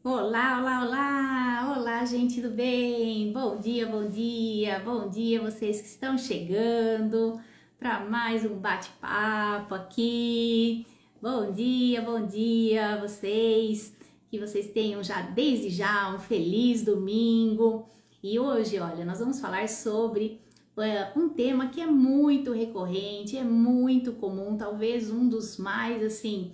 Olá, olá, olá! Olá, gente do bem! Bom dia, bom dia! Bom dia vocês que estão chegando para mais um bate-papo aqui. Bom dia vocês! Que vocês tenham já desde já um feliz domingo. E hoje, olha, nós vamos falar sobre um tema que é muito recorrente, é muito comum, talvez um dos mais assim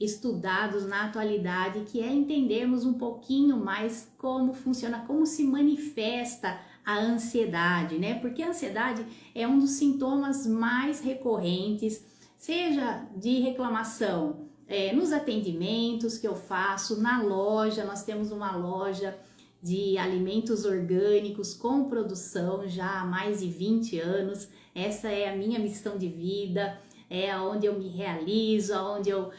estudados na atualidade, que é entendermos um pouquinho mais como funciona, como se manifesta a ansiedade, né? Porque a ansiedade é um dos sintomas mais recorrentes, seja de reclamação, nos atendimentos que eu faço, na loja, nós temos uma loja de alimentos orgânicos com produção já há mais de 20 anos, essa é a minha missão de vida, é onde eu me realizo, onde eu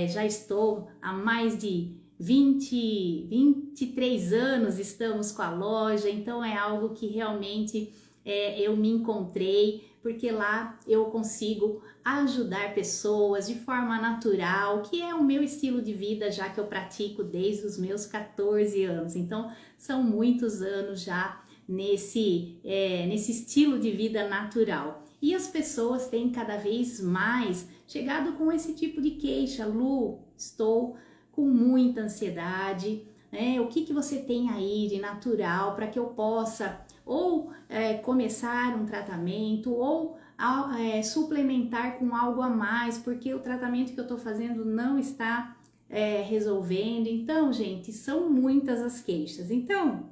já estou há mais de 23 anos, estamos com a loja, então é algo que realmente eu me encontrei, porque lá eu consigo ajudar pessoas de forma natural, que é o meu estilo de vida, já que eu pratico desde os meus 14 anos, então são muitos anos já nesse estilo de vida natural. E as pessoas têm cada vez mais chegado com esse tipo de queixa. Lu, estou com muita ansiedade, né? O que você tem aí de natural para que eu possa ou começar um tratamento ou suplementar com algo a mais, porque o tratamento que eu estou fazendo não está resolvendo. Então, gente, são muitas as queixas. Então,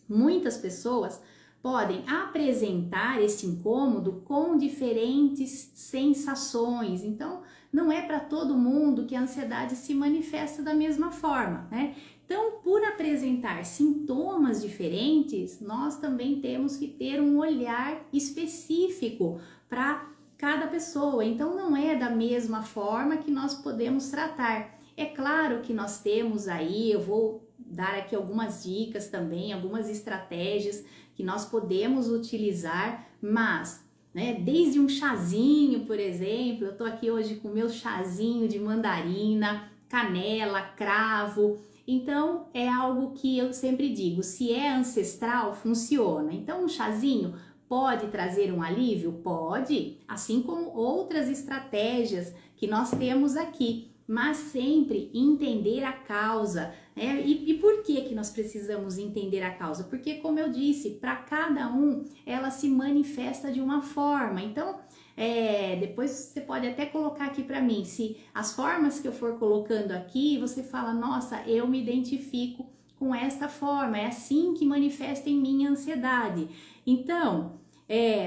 muitas pessoas podem apresentar esse incômodo com diferentes sensações. Então, não é para todo mundo que a ansiedade se manifesta da mesma forma, né? Então, por apresentar sintomas diferentes, nós também temos que ter um olhar específico para cada pessoa. Então, não é da mesma forma que nós podemos tratar. É claro que nós temos aí, eu vou dar aqui algumas dicas também, algumas estratégias que nós podemos utilizar, mas, né, desde um chazinho, por exemplo, eu tô aqui hoje com o meu chazinho de mandarina, canela, cravo, então é algo que eu sempre digo, se é ancestral, funciona. Então um chazinho pode trazer um alívio? Pode, assim como outras estratégias que nós temos aqui, mas sempre entender a causa, né? E por que nós precisamos entender a causa? Porque, como eu disse, para cada um ela se manifesta de uma forma. Então, depois você pode até colocar aqui para mim, se as formas que eu for colocando aqui, você fala, nossa, eu me identifico com esta forma, é assim que manifesta em mim a ansiedade. Então,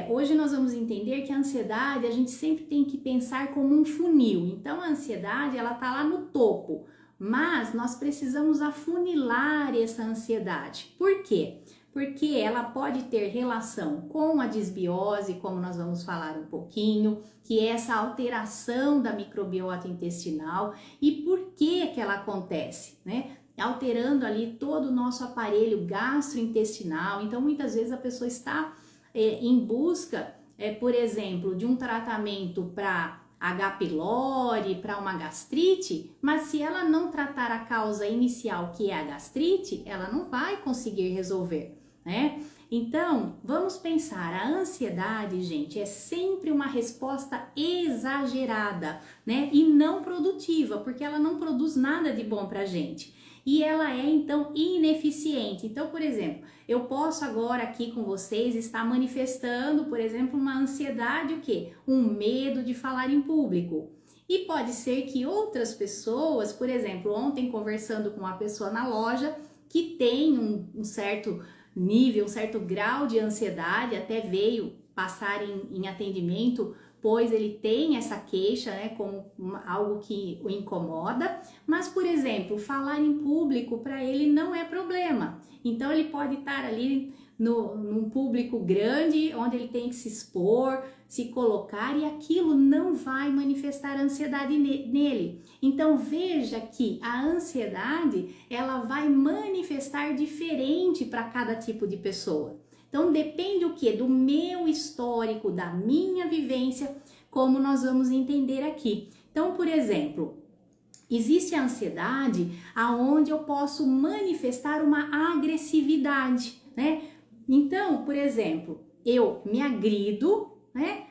hoje nós vamos entender que a ansiedade a gente sempre tem que pensar como um funil. Então a ansiedade ela tá lá no topo, mas nós precisamos afunilar essa ansiedade. Por quê? Porque ela pode ter relação com a disbiose, como nós vamos falar um pouquinho, que é essa alteração da microbiota intestinal. E por que ela acontece, né? Alterando ali todo o nosso aparelho gastrointestinal. Então muitas vezes a pessoa está em busca, por exemplo, de um tratamento para H. pylori, para uma gastrite, mas se ela não tratar a causa inicial, que é a gastrite, ela não vai conseguir resolver, né? Então, vamos pensar, a ansiedade, gente, é sempre uma resposta exagerada, né? E não produtiva, porque ela não produz nada de bom pra gente. E ela é, então, ineficiente. Então, por exemplo, eu posso agora aqui com vocês estar manifestando, por exemplo, uma ansiedade, o quê? Um medo de falar em público. E pode ser que outras pessoas, por exemplo, ontem conversando com uma pessoa na loja que tem um certo nível, um certo grau de ansiedade, até veio passar em atendimento, pois ele tem essa queixa, né, como algo que o incomoda, mas, por exemplo, falar em público para ele não é problema. Então, ele pode estar ali num público grande, onde ele tem que se expor, se colocar, e aquilo não vai manifestar ansiedade nele. Então, veja que a ansiedade, ela vai manifestar diferente para cada tipo de pessoa. Então, depende o que? Do meu histórico, da minha vivência, como nós vamos entender aqui. Então, por exemplo, Existe a ansiedade aonde eu posso manifestar uma agressividade, né? Então, por exemplo, eu me agrido, né?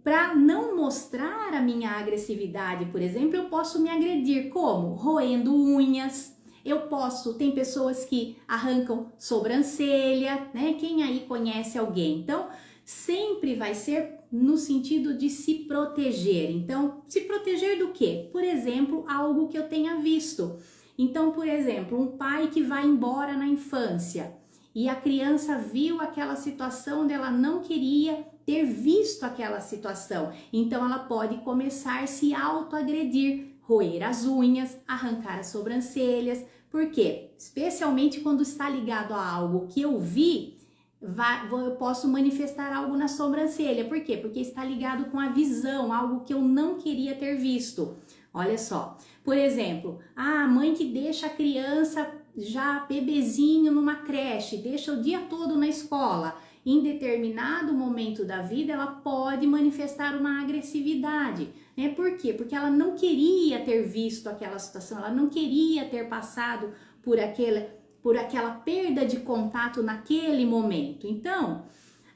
Para não mostrar a minha agressividade, por exemplo, eu posso me agredir como? Roendo unhas. Tem pessoas que arrancam sobrancelha, né? Quem aí conhece alguém? Então, sempre vai ser no sentido de se proteger. Então, se proteger do quê? Por exemplo, algo que eu tenha visto. Então, por exemplo, um pai que vai embora na infância e a criança viu aquela situação onde ela não queria ter visto aquela situação. Então, ela pode começar a se autoagredir, roer as unhas, arrancar as sobrancelhas. Por quê? Especialmente quando está ligado a algo que eu vi, eu posso manifestar algo na sobrancelha. Por quê? Porque está ligado com a visão, algo que eu não queria ter visto. Olha só, por exemplo, a mãe que deixa a criança já bebezinho numa creche, deixa o dia todo na escola. Em determinado momento da vida, ela pode manifestar uma agressividade, né? Por quê? Porque ela não queria ter visto aquela situação, ela não queria ter passado por aquela perda de contato naquele momento. Então,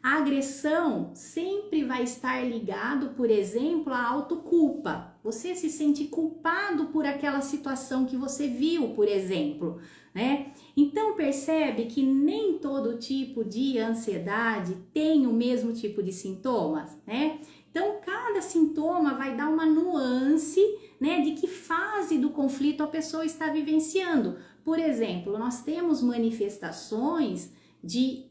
a agressão sempre vai estar ligado, por exemplo, à autoculpa. Você se sente culpado por aquela situação que você viu, por exemplo, né? Então percebe que nem todo tipo de ansiedade tem o mesmo tipo de sintomas, né? Então cada sintoma vai dar uma nuance, né, de que fase do conflito a pessoa está vivenciando. Por exemplo, nós temos manifestações de,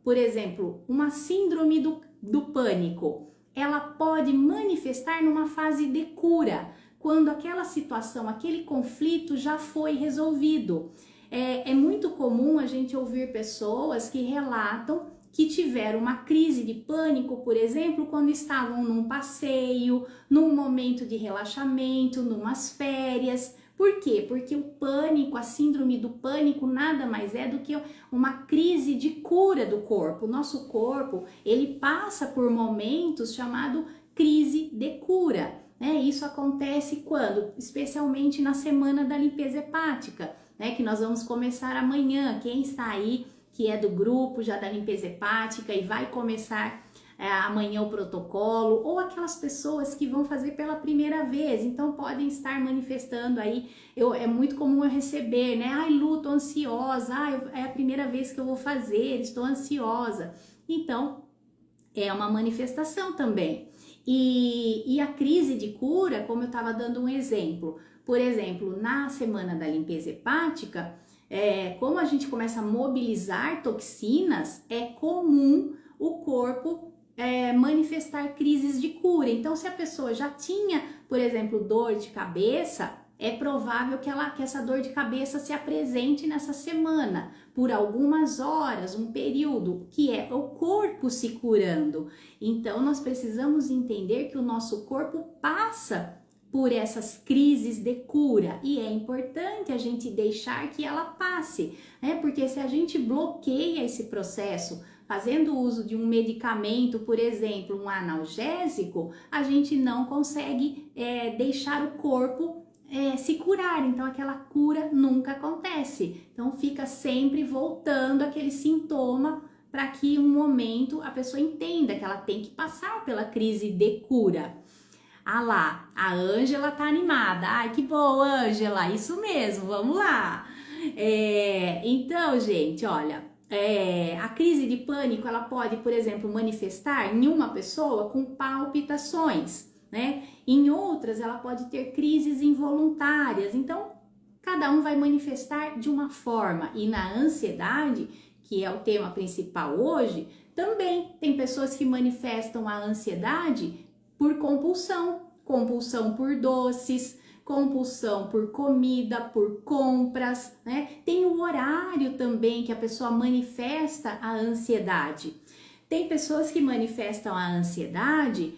por exemplo, uma síndrome do pânico. Ela pode manifestar numa fase de cura, quando aquela situação, aquele conflito já foi resolvido. É muito comum a gente ouvir pessoas que relatam que tiveram uma crise de pânico, por exemplo, quando estavam num passeio, num momento de relaxamento, numas férias. Por quê? Porque o pânico, a síndrome do pânico, nada mais é do que uma crise de cura do corpo. O nosso corpo, ele passa por momentos chamado crise de cura, né? Isso acontece quando? Especialmente na semana da limpeza hepática, né? Que nós vamos começar amanhã. Quem está aí, que é do grupo já da limpeza hepática e vai começar amanhã o protocolo, ou aquelas pessoas que vão fazer pela primeira vez, então podem estar manifestando aí, é muito comum eu receber, né? Ai, Lu, tô ansiosa, é a primeira vez que eu vou fazer, estou ansiosa. Então, é uma manifestação também. E a crise de cura, como eu estava dando um exemplo, por exemplo, na semana da limpeza hepática, como a gente começa a mobilizar toxinas, é comum o corpo manifestar crises de cura. Então, se a pessoa já tinha, por exemplo, dor de cabeça, é provável que essa dor de cabeça se apresente nessa semana, por algumas horas, um período, que é o corpo se curando. Então, nós precisamos entender que o nosso corpo passa por essas crises de cura e é importante a gente deixar que ela passe, né? Porque se a gente bloqueia esse processo, fazendo uso de um medicamento, por exemplo, um analgésico, a gente não consegue deixar o corpo se curar, então aquela cura nunca acontece. Então fica sempre voltando aquele sintoma para que um momento a pessoa entenda que ela tem que passar pela crise de cura. Ah lá, a Ângela tá animada. Ai, que boa, Ângela, isso mesmo, vamos lá. Então, gente, olha, a crise de pânico, ela pode, por exemplo, manifestar em uma pessoa com palpitações, né? Em outras, ela pode ter crises involuntárias. Então, cada um vai manifestar de uma forma. E na ansiedade, que é o tema principal hoje, também tem pessoas que manifestam a ansiedade por compulsão, compulsão por doces, compulsão por comida, por compras, né? Tem o horário também que a pessoa manifesta a ansiedade. Tem pessoas que manifestam a ansiedade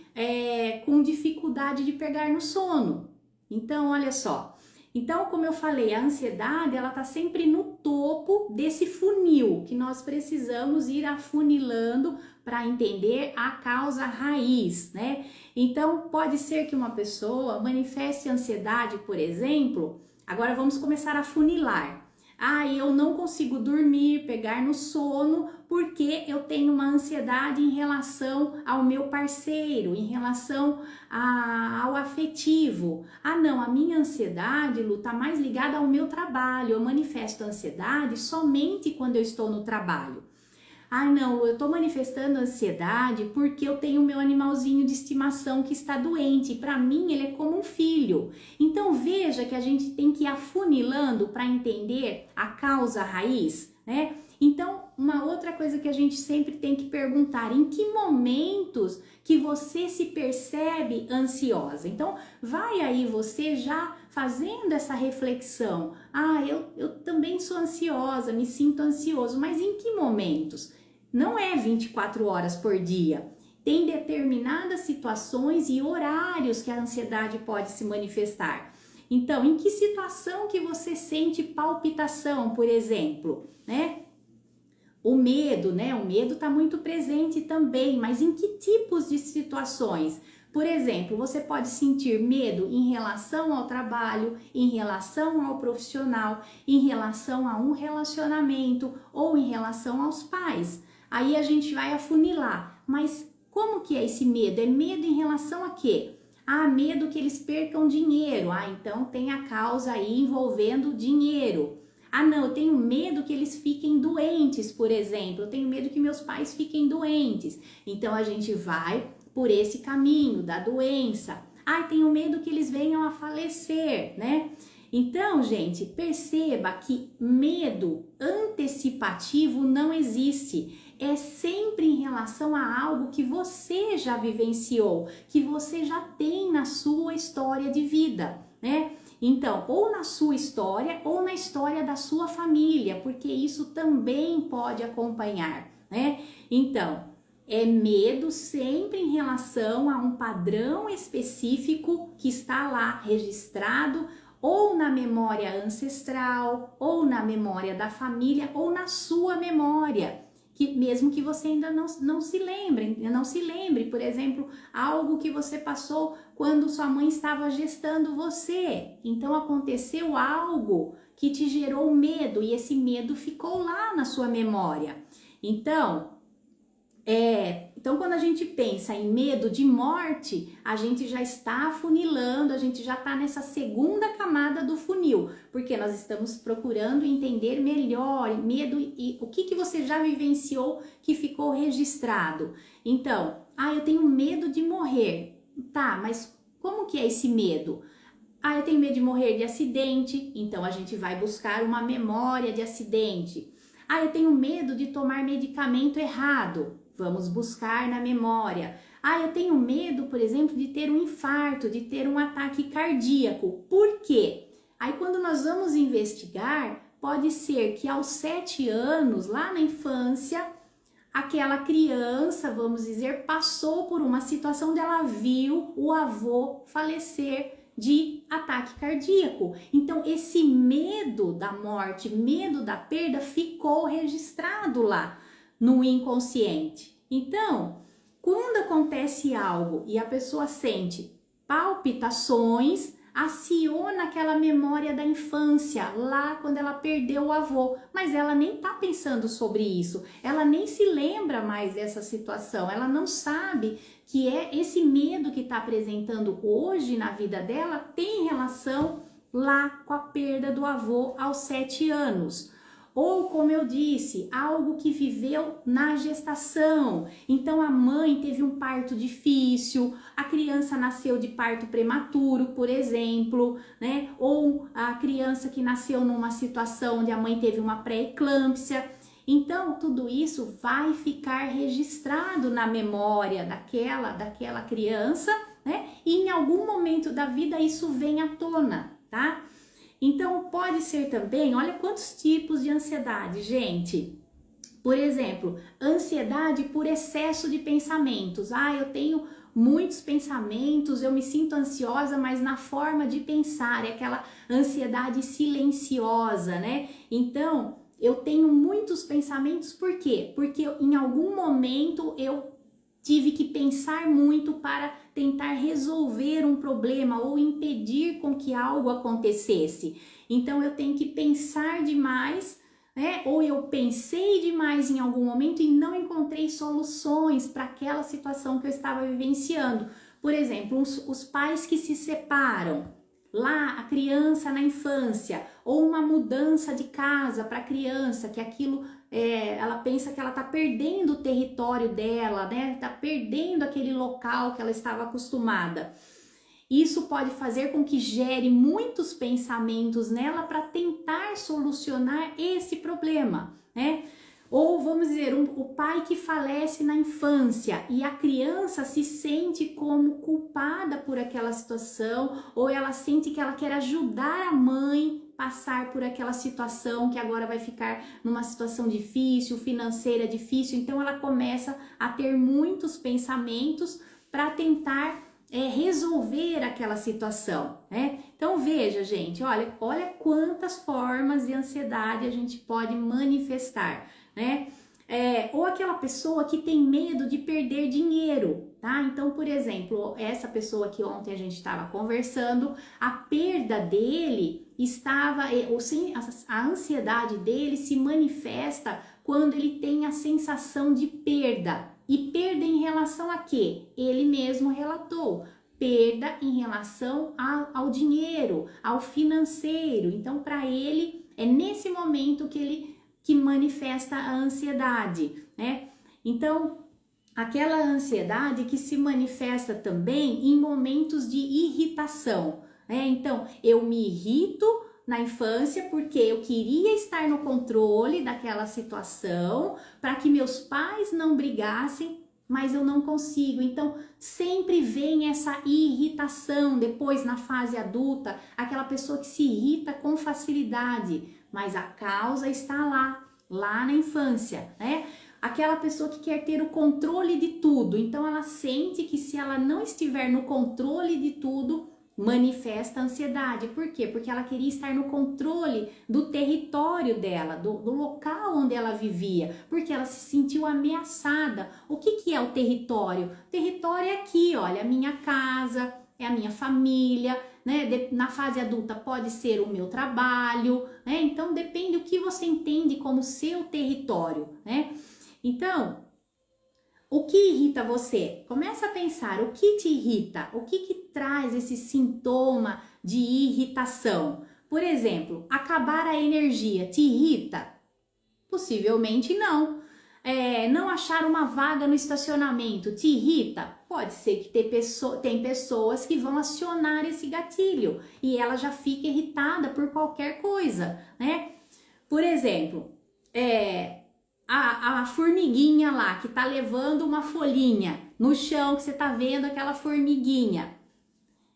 com dificuldade de pegar no sono. Então, olha só, Então, como eu falei, a ansiedade, ela tá sempre no topo desse funil, que nós precisamos ir afunilando para entender a causa raiz, né? Então, pode ser que uma pessoa manifeste ansiedade, por exemplo. Agora vamos começar a funilar. Ah, eu não consigo dormir, pegar no sono, porque eu tenho uma ansiedade em relação ao meu parceiro, em relação ao afetivo. Ah, não, a minha ansiedade, Lu, tá mais ligada ao meu trabalho. Eu manifesto ansiedade somente quando eu estou no trabalho. Ah, não, eu tô manifestando ansiedade porque eu tenho meu animalzinho de estimação que está doente. Para mim, ele é como um filho. Então, veja que a gente tem que ir afunilando para entender a causa raiz, né? Então, uma outra coisa que a gente sempre tem que perguntar, em que momentos que você se percebe ansiosa? Então, vai aí você já fazendo essa reflexão. Ah, eu também sou ansiosa, me sinto ansioso, mas em que momentos? Não é 24 horas por dia. Tem determinadas situações e horários que a ansiedade pode se manifestar. Então, em que situação que você sente palpitação, por exemplo, né? O medo, né? O medo está muito presente também, mas em que tipos de situações? Por exemplo, você pode sentir medo em relação ao trabalho, em relação ao profissional, em relação a um relacionamento ou em relação aos pais. Aí a gente vai afunilar. Mas como que é esse medo? É medo em relação a quê? Ah, medo que eles percam dinheiro. Ah, então tem a causa aí envolvendo dinheiro. Ah, não, eu tenho medo que eles fiquem doentes, por exemplo. Eu tenho medo que meus pais fiquem doentes. Então a gente vai por esse caminho da doença. Ah, tenho medo que eles venham a falecer, né? Então, gente, perceba que medo antecipativo não existe. É sempre em relação a algo que você já vivenciou, que você já tem na sua história de vida, né? Então, ou na sua história ou na história da sua família, porque isso também pode acompanhar, né? Então, é medo sempre em relação a um padrão específico que está lá registrado ou na memória ancestral, ou na memória da família, ou na sua memória. Que mesmo que você ainda não se lembre, por exemplo, algo que você passou quando sua mãe estava gestando você. Então aconteceu algo que te gerou medo e esse medo ficou lá na sua memória. Então, quando a gente pensa em medo de morte, a gente já está afunilando, a gente já está nessa segunda camada do funil, porque nós estamos procurando entender melhor medo e o que você já vivenciou que ficou registrado. Então, eu tenho medo de morrer. Tá, mas como que é esse medo? Ah, eu tenho medo de morrer de acidente, então a gente vai buscar uma memória de acidente. Ah, eu tenho medo de tomar medicamento errado. Vamos buscar na memória. Ah, eu tenho medo, por exemplo, de ter um infarto, de ter um ataque cardíaco. Por quê? Aí quando nós vamos investigar, pode ser que aos 7 anos, lá na infância, aquela criança, vamos dizer, passou por uma situação onde ela viu o avô falecer de ataque cardíaco. Então, esse medo da morte, medo da perda ficou registrado lá no inconsciente. Então, quando acontece algo e a pessoa sente palpitações, aciona aquela memória da infância, lá quando ela perdeu o avô, mas ela nem tá pensando sobre isso, ela nem se lembra mais dessa situação, ela não sabe que é esse medo que está apresentando hoje na vida dela tem relação lá com a perda do avô aos 7 anos. Ou, como eu disse, algo que viveu na gestação. Então, a mãe teve um parto difícil, a criança nasceu de parto prematuro, por exemplo, né? Ou a criança que nasceu numa situação onde a mãe teve uma pré-eclâmpsia. Então, tudo isso vai ficar registrado na memória daquela criança, né? E em algum momento da vida isso vem à tona, tá? Então, pode ser também, olha quantos tipos de ansiedade, gente. Por exemplo, ansiedade por excesso de pensamentos. Ah, eu tenho muitos pensamentos, eu me sinto ansiosa, mas na forma de pensar, é aquela ansiedade silenciosa, né? Então, eu tenho muitos pensamentos, por quê? Porque em algum momento eu tive que pensar muito para tentar resolver um problema ou impedir com que algo acontecesse. Então eu tenho que pensar demais, né? Ou eu pensei demais em algum momento e não encontrei soluções para aquela situação que eu estava vivenciando. Por exemplo, os pais que se separam, lá a criança na infância, ou uma mudança de casa para a criança, que aquilo ela pensa que ela está perdendo o território dela, né? Está perdendo aquele local que ela estava acostumada. Isso pode fazer com que gere muitos pensamentos nela para tentar solucionar esse problema, né? Ou vamos dizer, o pai que falece na infância e a criança se sente como culpada por aquela situação, ou ela sente que ela quer ajudar a mãe a passar por aquela situação que agora vai ficar numa situação difícil, financeira difícil, então ela começa a ter muitos pensamentos para tentar resolver aquela situação, né? Então veja, gente, olha quantas formas de ansiedade a gente pode manifestar, né? Ou aquela pessoa que tem medo de perder dinheiro, tá? Então, por exemplo, essa pessoa que ontem a gente estava conversando, a perda dele estava, a ansiedade dele se manifesta quando ele tem a sensação de perda. E perda em relação a quê? Ele mesmo relatou. Perda em relação ao dinheiro, ao financeiro. Então, para ele, é nesse momento que manifesta a ansiedade, né? Então, aquela ansiedade que se manifesta também em momentos de irritação, né? Então, eu me irrito na infância porque eu queria estar no controle daquela situação para que meus pais não brigassem, mas eu não consigo. Então, sempre vem essa irritação depois na fase adulta, aquela pessoa que se irrita com facilidade, mas a causa está lá na infância, né? Aquela pessoa que quer ter o controle de tudo, então ela sente que se ela não estiver no controle de tudo, manifesta ansiedade. Por quê? Porque ela queria estar no controle do território dela, do local onde ela vivia, porque ela se sentiu ameaçada. O que é o território? O território é aqui, olha, a minha casa, é a minha família, né? Na fase adulta pode ser o meu trabalho, né? Então depende do que você entende como seu território, né? Então, o que irrita você? Começa a pensar, o que te irrita? O que traz esse sintoma de irritação? Por exemplo, acabar a energia te irrita? Possivelmente não. Não achar uma vaga no estacionamento te irrita? Pode ser que tem pessoas que vão acionar esse gatilho e ela já fica irritada por qualquer coisa, né? Por exemplo, a formiguinha lá que tá levando uma folhinha no chão, que você tá vendo aquela formiguinha,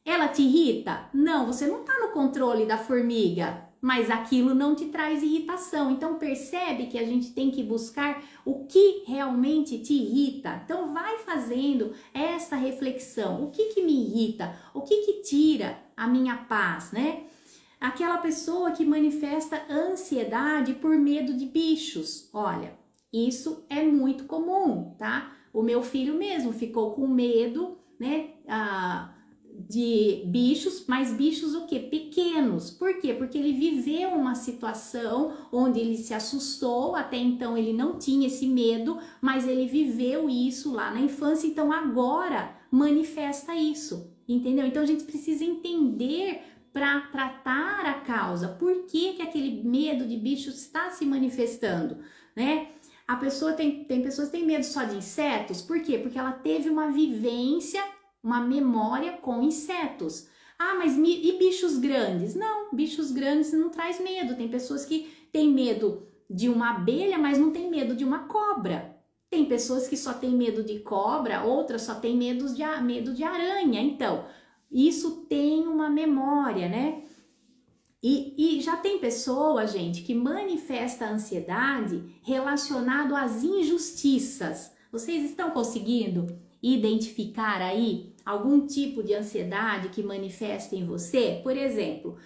ela te irrita? Não, você não tá no controle da formiga, mas aquilo não te traz irritação. Então percebe que a gente tem que buscar o que realmente te irrita. Então vai fazendo essa reflexão. O que me irrita? O que tira a minha paz, né? Aquela pessoa que manifesta ansiedade por medo de bichos. Olha, isso é muito comum, tá? O meu filho mesmo ficou com medo, né? De bichos, mas bichos o quê? Pequenos. Por quê? Porque ele viveu uma situação onde ele se assustou, até então ele não tinha esse medo, mas ele viveu isso lá na infância, então agora manifesta isso, entendeu? Então a gente precisa entender para tratar a causa, por que aquele medo de bichos está se manifestando, né? A pessoa tem pessoas que têm medo só de insetos, por quê? Porque ela teve uma vivência, uma memória com insetos. Ah, mas e bichos grandes? Não, bichos grandes não traz medo. Tem pessoas que têm medo de uma abelha, mas não tem medo de uma cobra. Tem pessoas que só têm medo de cobra, outras só têm medo de aranha. Então, isso tem uma memória, né? E já tem pessoa, gente, que manifesta ansiedade relacionado às injustiças. Vocês estão conseguindo identificar aí algum tipo de ansiedade que manifesta em você? Por exemplo,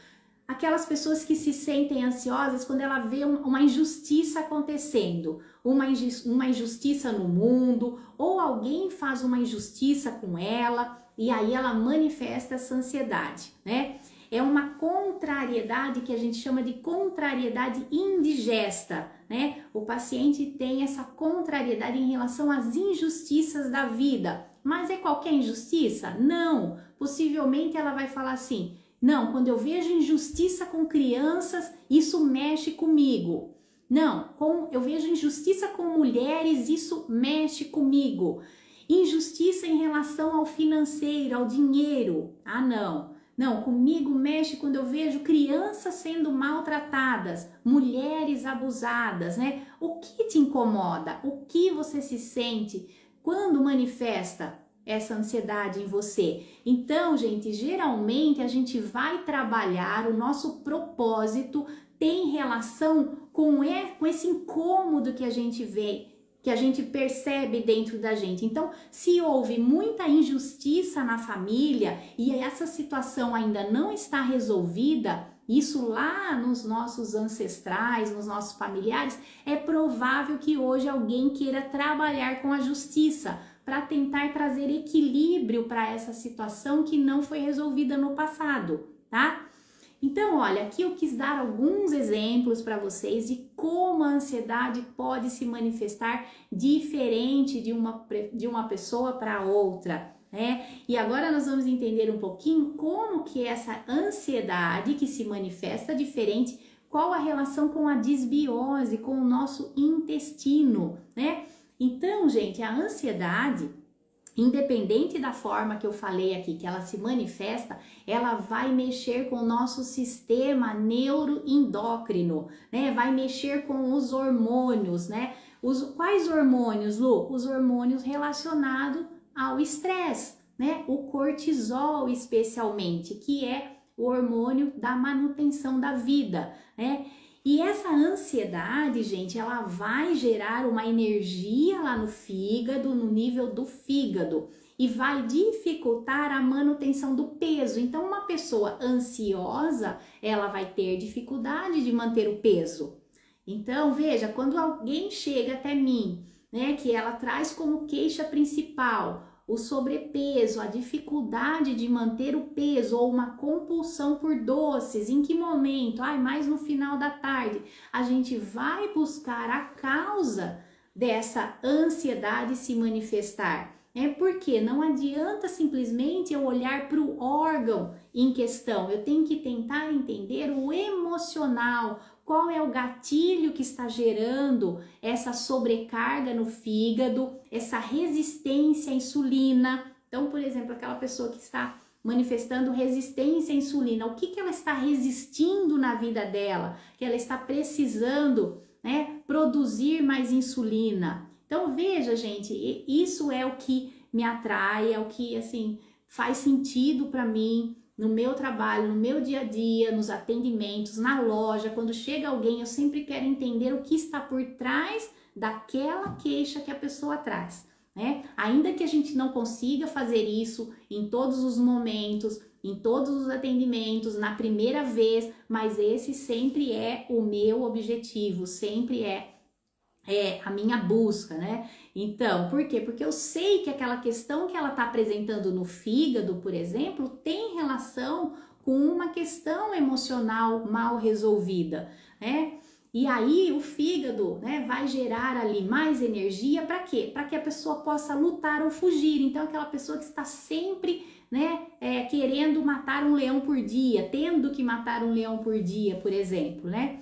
aquelas pessoas que se sentem ansiosas quando ela vê uma injustiça acontecendo, uma injustiça no mundo, ou alguém faz uma injustiça com ela e aí ela manifesta essa ansiedade, né? É uma contrariedade que a gente chama de contrariedade indigesta, né? O paciente tem essa contrariedade em relação às injustiças da vida. Mas é qualquer injustiça? Não. Possivelmente ela vai falar assim: não, quando eu vejo injustiça com crianças, isso mexe comigo. Não, eu vejo injustiça com mulheres, isso mexe comigo. Injustiça em relação ao financeiro, ao dinheiro. Ah, não. Não, comigo mexe quando eu vejo crianças sendo maltratadas, mulheres abusadas, né? O que te incomoda? O que você se sente quando manifesta essa ansiedade em você? Então, gente, geralmente a gente vai trabalhar, o nosso propósito tem relação com esse incômodo que a gente vê, que a gente percebe dentro da gente. Então, se houve muita injustiça na família e essa situação ainda não está resolvida, isso lá nos nossos ancestrais, nos nossos familiares, é provável que hoje alguém queira trabalhar com a justiça para tentar trazer equilíbrio para essa situação que não foi resolvida no passado, tá? Então, olha, aqui eu quis dar alguns exemplos para vocês de como a ansiedade pode se manifestar diferente de uma pessoa para outra, né? E agora nós vamos entender um pouquinho como que essa ansiedade que se manifesta diferente, qual a relação com a disbiose, com o nosso intestino, né? Então, gente, a ansiedade, independente da forma que eu falei aqui, que ela se manifesta, ela vai mexer com o nosso sistema neuroendócrino, né? Vai mexer com os hormônios, né? Quais hormônios, Lu? Os hormônios relacionados ao estresse, né? O cortisol especialmente, que é o hormônio da manutenção da vida, né? E essa ansiedade, gente, ela vai gerar uma energia lá no fígado, no nível do fígado, e vai dificultar a manutenção do peso. Então, uma pessoa ansiosa, ela vai ter dificuldade de manter o peso. Então, veja, quando alguém chega até mim, né, que ela traz como queixa principal o sobrepeso, a dificuldade de manter o peso ou uma compulsão por doces, em que momento? Mais no final da tarde. A gente vai buscar a causa dessa ansiedade se manifestar. Porque não adianta simplesmente eu olhar para o órgão em questão, eu tenho que tentar entender o emocional, qual é o gatilho que está gerando essa sobrecarga no fígado, essa resistência à insulina. Então, por exemplo, aquela pessoa que está manifestando resistência à insulina, o que ela está resistindo na vida dela, que ela está precisando, né, produzir mais insulina. Então, veja, gente, isso é o que me atrai, é o que, assim, faz sentido para mim no meu trabalho, no meu dia a dia, nos atendimentos, na loja. Quando chega alguém, eu sempre quero entender o que está por trás daquela queixa que a pessoa traz, né? Ainda que a gente não consiga fazer isso em todos os momentos, em todos os atendimentos, na primeira vez, mas esse sempre é o meu objetivo, sempre é a minha busca, né? Então, por quê? Porque eu sei que aquela questão que ela está apresentando no fígado, por exemplo, tem relação com uma questão emocional mal resolvida, né? E aí o fígado, né, vai gerar ali mais energia para quê? Para que a pessoa possa lutar ou fugir. Então, aquela pessoa que está sempre, né, querendo matar um leão por dia, tendo que matar um leão por dia, por exemplo, né?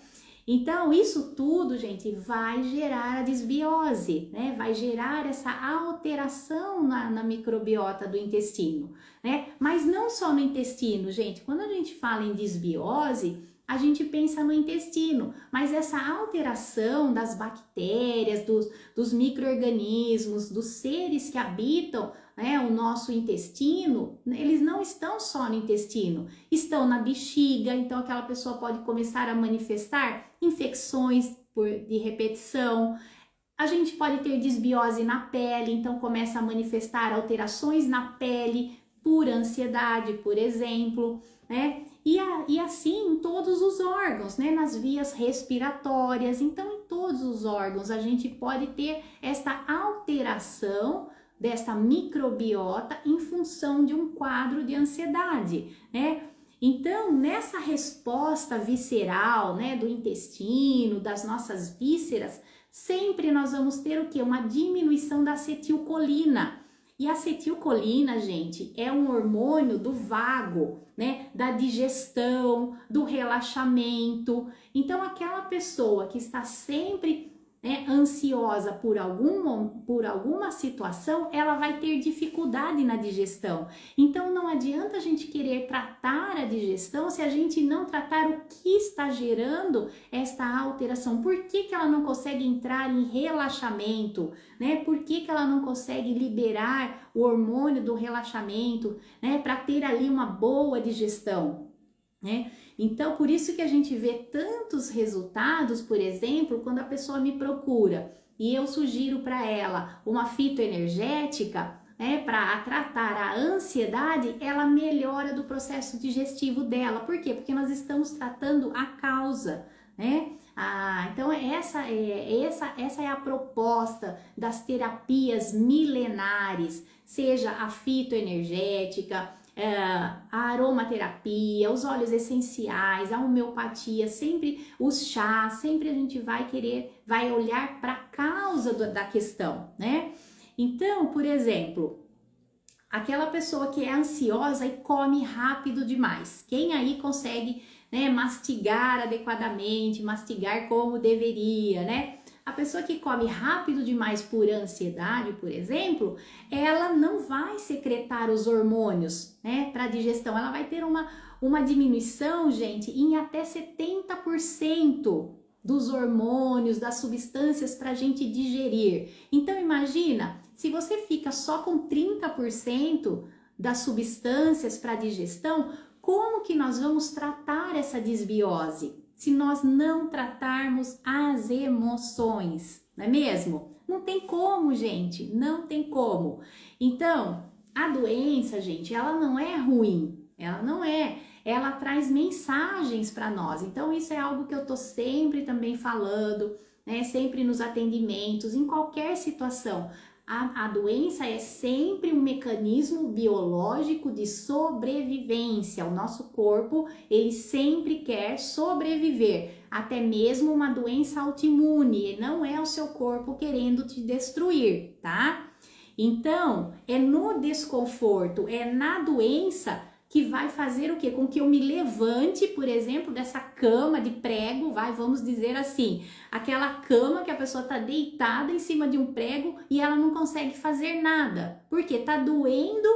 Então, isso tudo, gente, vai gerar a desbiose, né? Vai gerar essa alteração na microbiota do intestino, né? Mas não só no intestino, gente. Quando a gente fala em desbiose, a gente pensa no intestino, mas essa alteração das bactérias, dos micro-organismos, dos seres que habitam, né, o nosso intestino, eles não estão só no intestino, estão na bexiga, então aquela pessoa pode começar a manifestar infecções de repetição. A gente pode ter desbiose na pele, então começa a manifestar alterações na pele por ansiedade, por exemplo, né? E assim em todos os órgãos, né? Nas vias respiratórias, então em todos os órgãos a gente pode ter esta alteração desta microbiota em função de um quadro de ansiedade, né? Então, nessa resposta visceral, né, do intestino, das nossas vísceras, sempre nós vamos ter o quê? Uma diminuição da acetilcolina. E a acetilcolina, gente, é um hormônio do vago, né? Da digestão, do relaxamento. Então, aquela pessoa que está sempre, né, ansiosa por alguma situação, ela vai ter dificuldade na digestão. Então, não adianta a gente querer tratar a digestão se a gente não tratar o que está gerando esta alteração. Por que ela não consegue entrar em relaxamento, né? Por que ela não consegue liberar o hormônio do relaxamento, né? Para ter ali uma boa digestão, né? Então, por isso que a gente vê tantos resultados, por exemplo, quando a pessoa me procura e eu sugiro para ela uma fitoenergética, né, para tratar a ansiedade, ela melhora do processo digestivo dela. Por quê? Porque nós estamos tratando a causa, né? Então essa é a proposta das terapias milenares, seja a fitoenergética, a aromaterapia, os óleos essenciais, a homeopatia, sempre os chás, sempre a gente vai olhar para a causa da questão, né? Então, por exemplo, aquela pessoa que é ansiosa e come rápido demais, quem aí consegue, né, mastigar adequadamente, mastigar como deveria, né? A pessoa que come rápido demais por ansiedade, por exemplo, ela não vai secretar os hormônios, né, para digestão. Ela vai ter uma diminuição, gente, em até 70% dos hormônios, das substâncias para a gente digerir. Então, imagina, se você fica só com 30% das substâncias para digestão, como que nós vamos tratar essa desbiose? Se nós não tratarmos as emoções, não é mesmo? Não tem como, gente, não tem como. Então, a doença, gente, ela não é ruim, ela não é. Ela traz mensagens para nós. Então, isso é algo que eu tô sempre também falando, né? Sempre nos atendimentos, em qualquer situação. A doença é sempre um mecanismo biológico de sobrevivência. O nosso corpo, ele sempre quer sobreviver, até mesmo uma doença autoimune. Não é o seu corpo querendo te destruir, tá? Então, é no desconforto, é na doença que vai fazer o quê? Com que eu me levante, por exemplo, dessa cama de prego, vamos dizer assim, aquela cama que a pessoa tá deitada em cima de um prego e ela não consegue fazer nada. Por quê? Tá doendo,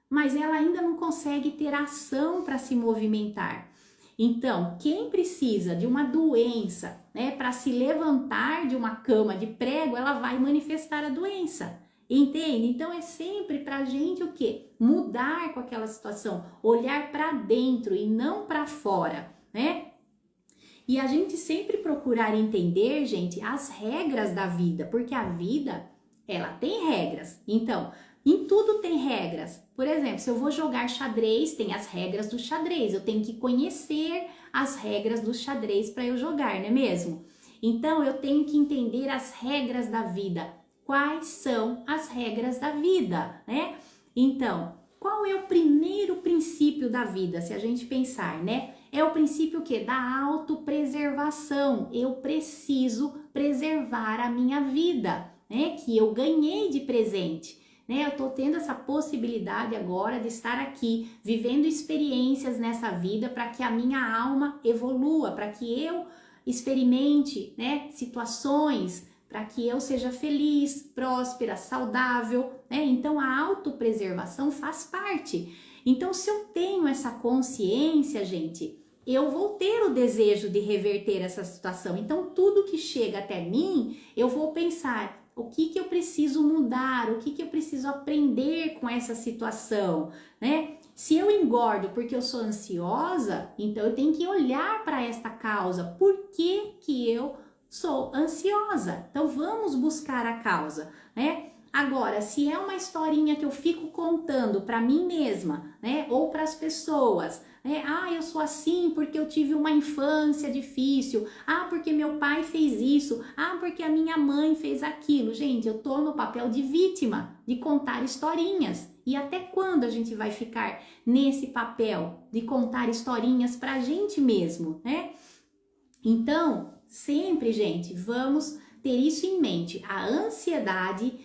mas ela ainda não consegue ter ação para se movimentar. Então, quem precisa de uma doença, né, para se levantar de uma cama de prego, ela vai manifestar a doença. Entende? Então é sempre pra gente o quê? Mudar com aquela situação, olhar para dentro e não para fora, né? E a gente sempre procurar entender, gente, as regras da vida, porque a vida, ela tem regras. Então, em tudo tem regras. Por exemplo, se eu vou jogar xadrez, tem as regras do xadrez. Eu tenho que conhecer as regras do xadrez para eu jogar, não é mesmo? Então, eu tenho que entender as regras da vida. Quais são as regras da vida, né? Então, qual é o primeiro princípio da vida, se a gente pensar, né? É o princípio que da autopreservação. Eu preciso preservar a minha vida, né? Que eu ganhei de presente, né? Eu tô tendo essa possibilidade agora de estar aqui, vivendo experiências nessa vida para que a minha alma evolua, para que eu experimente, né, situações, para que eu seja feliz, próspera, saudável, né? Então a autopreservação faz parte. Então, se eu tenho essa consciência, gente, eu vou ter o desejo de reverter essa situação. Então, tudo que chega até mim, eu vou pensar o que eu preciso mudar, o que eu preciso aprender com essa situação, né? Se eu engordo porque eu sou ansiosa, então eu tenho que olhar para esta causa. Por que eu sou ansiosa? Então, vamos buscar a causa, né? Agora, se é uma historinha que eu fico contando para mim mesma, né, ou para as pessoas, né, eu sou assim porque eu tive uma infância difícil, porque meu pai fez isso, porque a minha mãe fez aquilo. Gente, eu tô no papel de vítima, de contar historinhas. E até quando a gente vai ficar nesse papel de contar historinhas pra gente mesmo, né? Então, sempre, gente, vamos ter isso em mente. A ansiedade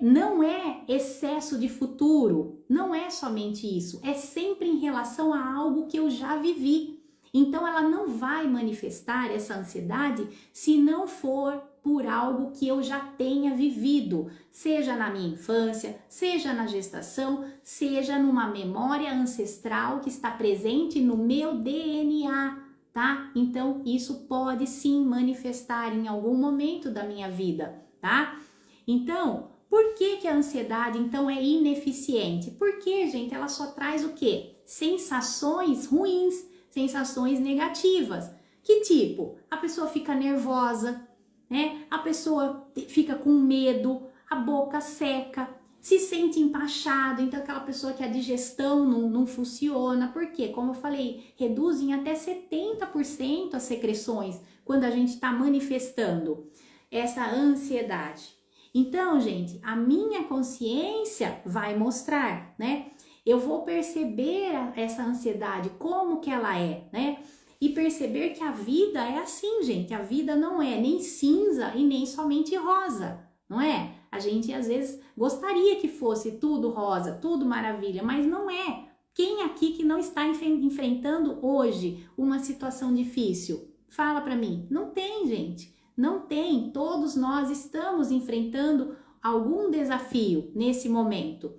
não é excesso de futuro, não é somente isso, é sempre em relação a algo que eu já vivi. Então ela não vai manifestar essa ansiedade se não for por algo que eu já tenha vivido, seja na minha infância, seja na gestação, seja numa memória ancestral que está presente no meu DNA, tá? Então isso pode sim manifestar em algum momento da minha vida, tá? Então, por que a ansiedade, então, é ineficiente? Porque, gente, ela só traz o quê? Sensações ruins, sensações negativas. Que tipo? A pessoa fica nervosa, né? A pessoa fica com medo, a boca seca, se sente empachado. Então, aquela pessoa que a digestão não funciona. Por quê? Como eu falei, reduzem até 70% as secreções quando a gente está manifestando essa ansiedade. Então, gente, a minha consciência vai mostrar, né? Eu vou perceber essa ansiedade, como que ela é, né? E perceber que a vida é assim, gente. A vida não é nem cinza e nem somente rosa, não é? A gente, às vezes, gostaria que fosse tudo rosa, tudo maravilha, mas não é. Quem aqui que não está enfrentando hoje uma situação difícil? Fala pra mim. Não tem, gente. Não tem, todos nós estamos enfrentando algum desafio nesse momento,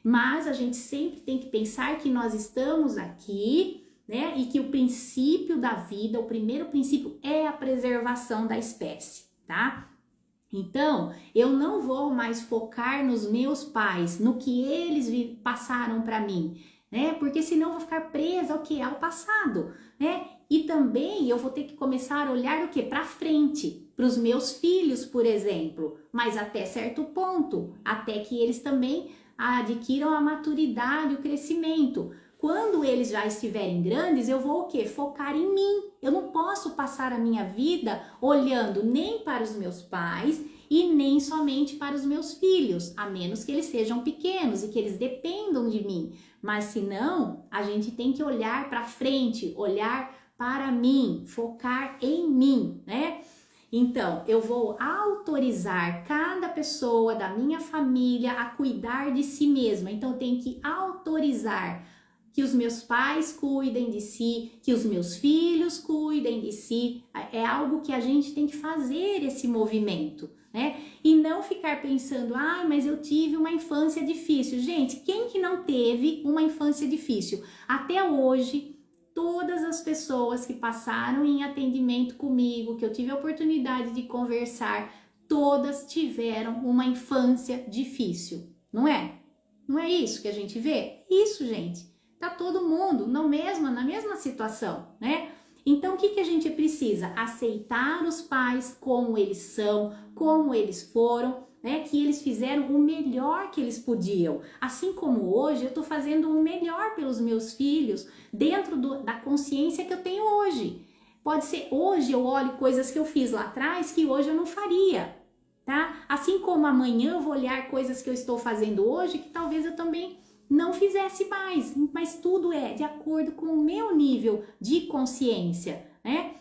mas a gente sempre tem que pensar que nós estamos aqui, né, e que o princípio da vida, o primeiro princípio é a preservação da espécie, tá? Então, eu não vou mais focar nos meus pais, no que eles passaram para mim, né? Porque senão eu vou ficar presa ao que é o passado, né? E também eu vou ter que começar a olhar o que? Para frente, para os meus filhos, por exemplo, mas até certo ponto, até que eles também adquiram a maturidade, o crescimento. Quando eles já estiverem grandes, eu vou o quê? Focar em mim. Eu não posso passar a minha vida olhando nem para os meus pais e nem somente para os meus filhos, a menos que eles sejam pequenos e que eles dependam de mim. Mas se não, a gente tem que olhar para frente, olhar para mim, focar em mim, né? Então, eu vou autorizar cada pessoa da minha família a cuidar de si mesma. Então, eu tenho que autorizar que os meus pais cuidem de si, que os meus filhos cuidem de si. É algo que a gente tem que fazer esse movimento, né? E não ficar pensando, mas eu tive uma infância difícil. Gente, quem que não teve uma infância difícil? Até hoje, todas as pessoas que passaram em atendimento comigo, que eu tive a oportunidade de conversar, todas tiveram uma infância difícil, não é? Não é isso que a gente vê? Isso, gente. Tá todo mundo na mesma situação, né? Então, o que a gente precisa? Aceitar os pais como eles são, como eles foram, né? Que eles fizeram o melhor que eles podiam. Assim como hoje, eu tô fazendo o melhor pelos meus filhos dentro da consciência que eu tenho hoje. Pode ser hoje eu olho coisas que eu fiz lá atrás que hoje eu não faria, tá? Assim como amanhã eu vou olhar coisas que eu estou fazendo hoje que talvez eu também não fizesse mais, mas tudo é de acordo com o meu nível de consciência, né?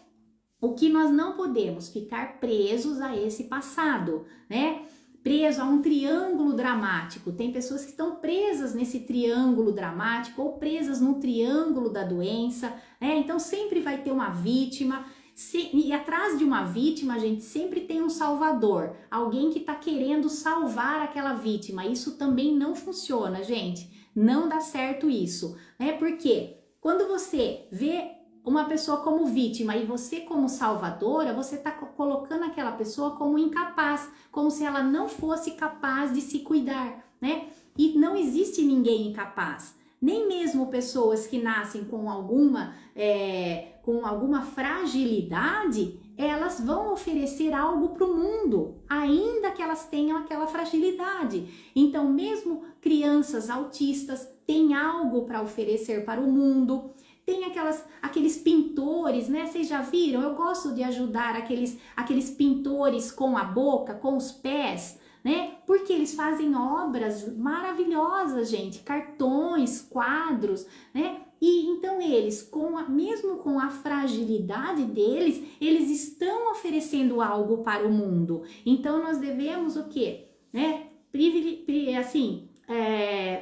O que nós não podemos ficar presos a esse passado, né? Preso a um triângulo dramático. Tem pessoas que estão presas nesse triângulo dramático ou presas no triângulo da doença, né? Então sempre vai ter uma vítima. E atrás de uma vítima, a gente sempre tem um salvador, alguém que está querendo salvar aquela vítima. Isso também não funciona, gente. Não dá certo isso, né? Porque quando você vê uma pessoa como vítima e você como salvadora, você está colocando aquela pessoa como incapaz, como se ela não fosse capaz de se cuidar, né? E não existe ninguém incapaz. Nem mesmo pessoas que nascem com alguma fragilidade, elas vão oferecer algo para o mundo, ainda que elas tenham aquela fragilidade. Então, mesmo crianças autistas têm algo para oferecer para o mundo. Tem aqueles pintores, né? Vocês já viram? Eu gosto de ajudar aqueles pintores com a boca, com os pés, né? Porque eles fazem obras maravilhosas, gente, cartões, quadros, né? E então eles, mesmo com a fragilidade deles, eles estão oferecendo algo para o mundo. Então nós devemos o quê? Né?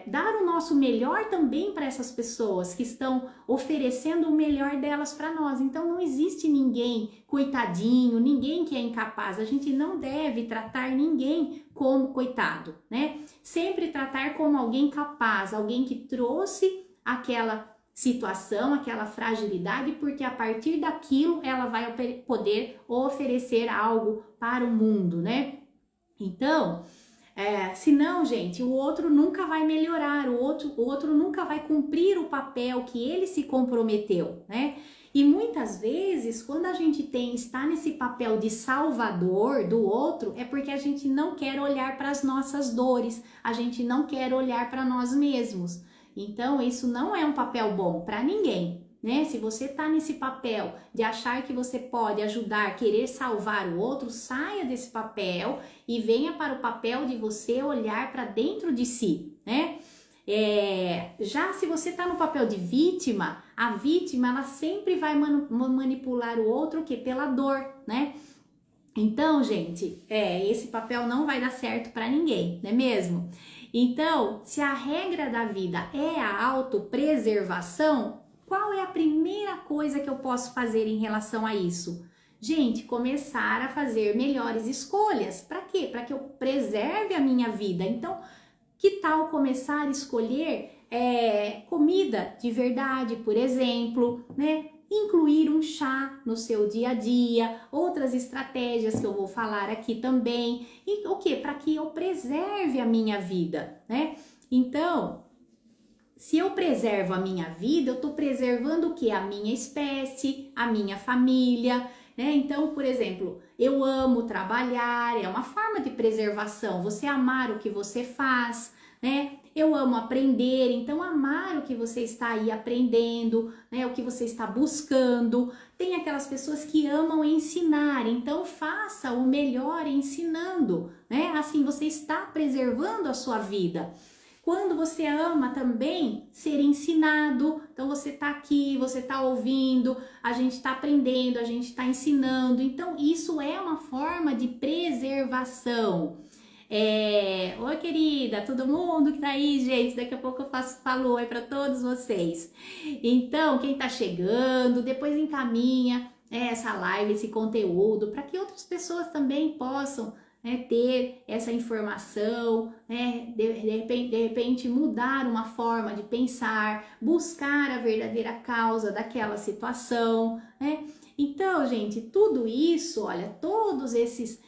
Dar o nosso melhor também para essas pessoas que estão oferecendo o melhor delas para nós. Então não existe ninguém coitadinho, ninguém que é incapaz. A gente não deve tratar ninguém como coitado, né? Sempre tratar como alguém capaz, alguém que trouxe aquela situação, aquela fragilidade, porque a partir daquilo ela vai poder oferecer algo para o mundo, né? Então, senão, gente, o outro nunca vai melhorar, o outro nunca vai cumprir o papel que ele se comprometeu, né? E muitas vezes, quando a gente está nesse papel de salvador do outro, é porque a gente não quer olhar para as nossas dores, a gente não quer olhar para nós mesmos. Então, isso não é um papel bom para ninguém, né? Se você tá nesse papel de achar que você pode ajudar, querer salvar o outro, saia desse papel e venha para o papel de você olhar para dentro de si, né? Já se você tá no papel de vítima, a vítima ela sempre vai manipular o outro pela dor, né? Então, gente, esse papel não vai dar certo para ninguém, não é mesmo? Então, se a regra da vida é a autopreservação, qual é a primeira coisa que eu posso fazer em relação a isso? Gente, começar a fazer melhores escolhas. Para quê? Para que eu preserve a minha vida. Então, que tal começar a escolher comida de verdade, por exemplo, né? Incluir um chá no seu dia a dia, outras estratégias que eu vou falar aqui também. E o quê? Para que eu preserve a minha vida, né? Então, se eu preservo a minha vida, eu estou preservando o quê? A minha espécie, a minha família, né? Então, por exemplo, eu amo trabalhar, é uma forma de preservação, você amar o que você faz, né? Eu amo aprender, então amar o que você está aí aprendendo, né? O que você está buscando. Tem aquelas pessoas que amam ensinar, então faça o melhor ensinando, né? Assim você está preservando a sua vida. Quando você ama também ser ensinado, então você tá aqui, você tá ouvindo, a gente tá aprendendo, a gente tá ensinando, então isso é uma forma de preservação. Oi querida, todo mundo que tá aí, gente, daqui a pouco eu falo oi para todos vocês. Então, quem tá chegando, depois encaminha essa live, esse conteúdo, para que outras pessoas também possam ter essa informação, de repente mudar uma forma de pensar, buscar a verdadeira causa daquela situação, né? Então, gente, tudo isso, olha, todos esses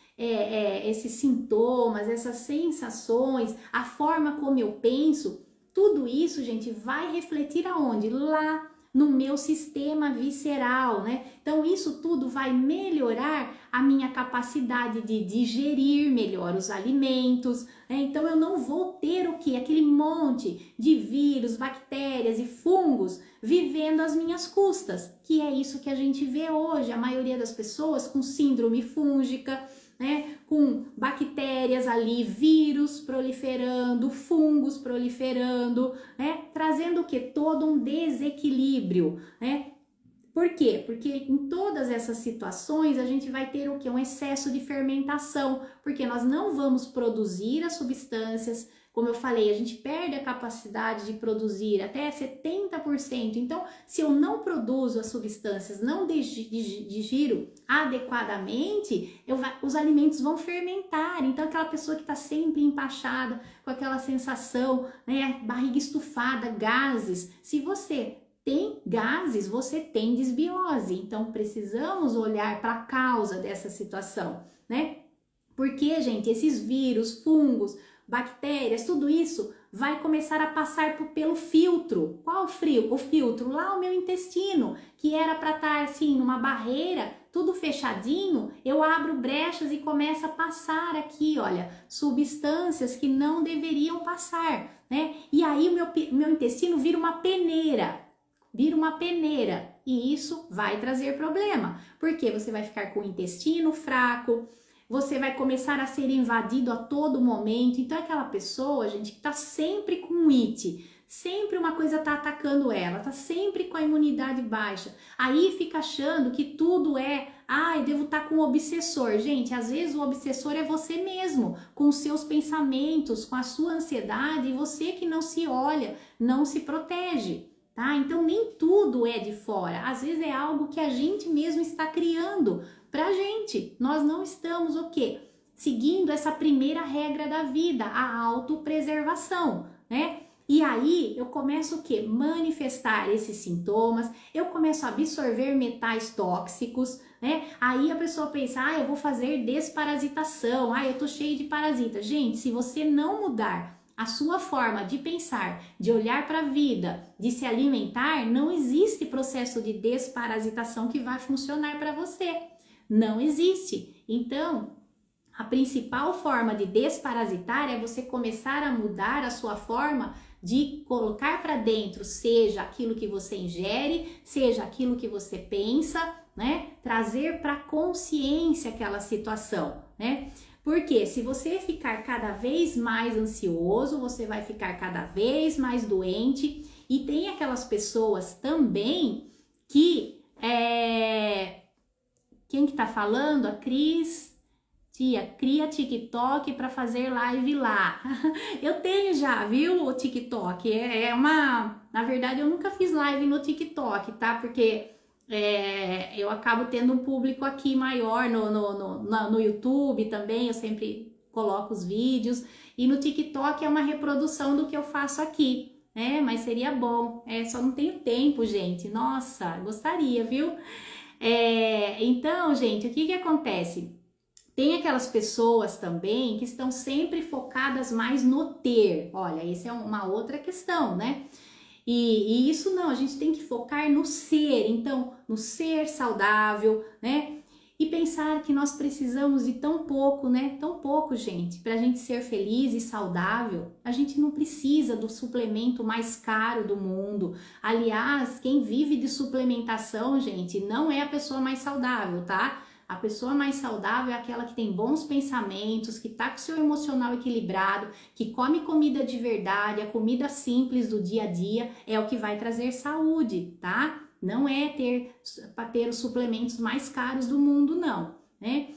sintomas, essas sensações, a forma como eu penso, tudo isso, gente, vai refletir aonde? Lá no meu sistema visceral, né? Então isso tudo vai melhorar a minha capacidade de digerir melhor os alimentos, né? Então eu não vou ter o que? Aquele monte de vírus, bactérias e fungos vivendo às minhas custas, que é isso que a gente vê hoje, a maioria das pessoas com síndrome fúngica, né, com bactérias ali, vírus proliferando, fungos proliferando, né, trazendo o que? Todo um desequilíbrio, né? Por quê? Porque em todas essas situações a gente vai ter o que? Um excesso de fermentação, porque nós não vamos produzir as substâncias. Como eu falei, a gente perde a capacidade de produzir até 70%. Então, se eu não produzo as substâncias, não digiro adequadamente, os alimentos vão fermentar. Então, aquela pessoa que está sempre empachada, com aquela sensação, né, barriga estufada, gases, se você tem gases, você tem desbiose. Então, precisamos olhar para a causa dessa situação, né? Porque, gente, esses vírus, fungos, bactérias, tudo isso vai começar a passar pelo filtro. Qual o filtro? Lá o meu intestino, que era para estar assim, numa barreira, tudo fechadinho, eu abro brechas e começa a passar aqui, olha, substâncias que não deveriam passar, né? E aí o meu intestino vira uma peneira. E isso vai trazer problema, porque você vai ficar com o intestino fraco, você vai começar a ser invadido a todo momento. Então, aquela pessoa, gente, que tá sempre com it, sempre uma coisa tá atacando ela, tá sempre com a imunidade baixa. Aí fica achando que tudo é, eu devo estar com um obsessor. Gente, às vezes o obsessor é você mesmo, com os seus pensamentos, com a sua ansiedade, e você que não se olha, não se protege. Tá? Então, nem tudo é de fora. Às vezes é algo que a gente mesmo está criando pra gente. Nós não estamos o quê? Seguindo essa primeira regra da vida, a autopreservação, né? E aí eu começo o quê? Manifestar esses sintomas, eu começo a absorver metais tóxicos, né? Aí a pessoa pensa, eu vou fazer desparasitação, eu tô cheio de parasitas. Gente, se você não mudar a sua forma de pensar, de olhar para a vida, de se alimentar, não existe processo de desparasitação que vai funcionar para você. Não existe. Então, a principal forma de desparasitar é você começar a mudar a sua forma de colocar para dentro, seja aquilo que você ingere, seja aquilo que você pensa, né? Trazer para consciência aquela situação, né? Porque se você ficar cada vez mais ansioso, você vai ficar cada vez mais doente. E tem aquelas pessoas também que quem que tá falando? A Cris. Tia, cria TikTok para fazer live lá. Eu tenho já, viu, o TikTok. Na verdade, eu nunca fiz live no TikTok, tá? Porque eu acabo tendo um público aqui maior no YouTube também. Eu sempre coloco os vídeos. E no TikTok é uma reprodução do que eu faço aqui. Mas seria bom. Só não tenho tempo, gente. Nossa, gostaria, viu? Então, gente, o que acontece? Tem aquelas pessoas também que estão sempre focadas mais no ter. Olha, essa é uma outra questão, né? E isso não, a gente tem que focar no ser. Então, no ser saudável, né? E pensar que nós precisamos de tão pouco, né? Tão pouco, gente, para a gente ser feliz e saudável. A gente não precisa do suplemento mais caro do mundo. Aliás, quem vive de suplementação, gente, não é a pessoa mais saudável, tá? A pessoa mais saudável é aquela que tem bons pensamentos, que tá com o seu emocional equilibrado, que come comida de verdade, a comida simples do dia a dia é o que vai trazer saúde, tá? Não é para ter os suplementos mais caros do mundo, não, né?